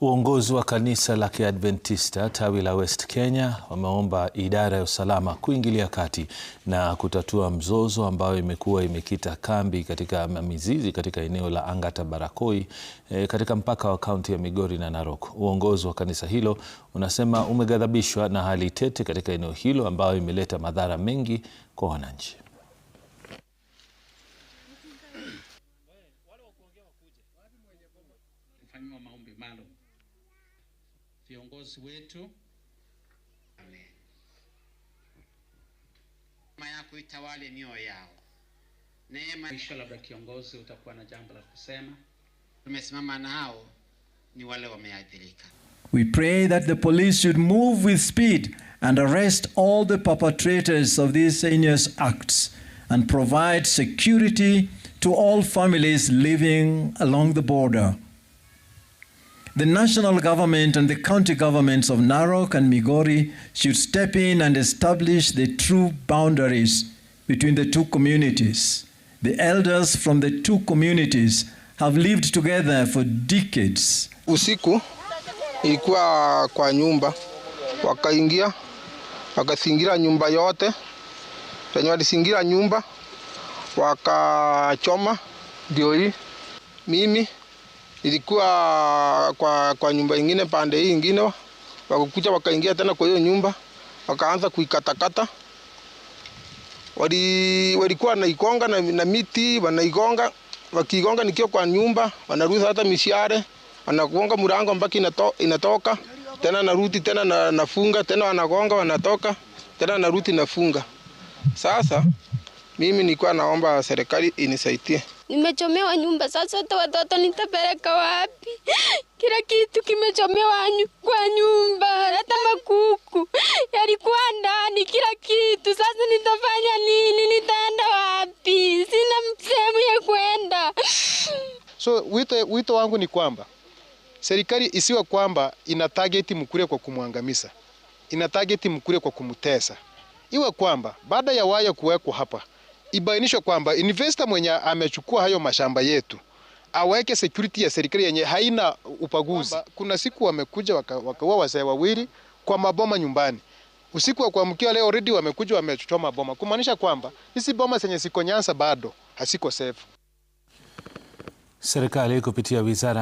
Uongozi wa kanisa la Kiadventista tawi la West Kenya wameomba idara ya usalama kuingilia kati na kutatua mzozo ambao imekuwa imekita kambi katika mizizi katika eneo la Angata Barakoi katika mpaka wa kaunti ya Migori na Narok. Uongozi wa kanisa hilo unasema umeghadhabishwa na hali tete katika eneo hilo ambayo imeleta madhara mengi kwa wananchi. Viongozi wetu neema yako itawale mioyo yao. Neema isha, labda kiongozi utakuwa na jambo la kusema. Tumesimama nao ni wale wameathirika. We pray that the police should move with speed and arrest all the perpetrators of these heinous acts and provide security to all families living along the border. The national government and the county governments of Narok and Migori should step in and establish the true boundaries between the two communities. The elders from the two communities have lived together for decades. Usiku ilikuwa kwa nyumba, wakaingia wakasingira nyumba yote. Wenye walisingira nyumba wakachoma. Ndio hii mimi ilikuwa kwa nyumba ingine pande hii ingine, wakakuja wakaingia tena kwa hiyo nyumba wakaanza kuikatakata. Walikuwa naigonga na miti, wanaigonga, wakigonga nikiwa kwa nyumba, wanaruhusa hata mishare, wanagonga mlango mpaka inatoka, tena narudi tena nafunga, tena wanagonga wanatoka, tena narudi nafunga. Sasa mimi nilikuwa naomba serikali inisaidie. Nimechomewa nyumba, sasa hata watoto nitapeleka wapi? Kila kitu kimechomewa kwa nyumba, hata makuku yalikuwa ndani, kila kitu. Sasa nitafanya nini? Nitaenda wapi? Sina sehemu ya kwenda. So wito wangu ni kwamba serikali isiwe kwamba ina target Mkuria kwa kumwangamiza, ina target Mkuria kwa kumtesa. Iwe kwamba baada ya waya kuwekwa hapa, ibainishwe kwamba investor mwenye amechukua hayo mashamba yetu aweke security ya serikali yenye haina upaguzi. Kuna siku wamekuja wakaua wazee wawili kwa maboma nyumbani. Usiku wa kuamkia leo already wamekuja wamechoma boma. Kumaanisha kwamba hizi boma zenye siko Nyanza bado hasiko safe. Serikali kupitia wizara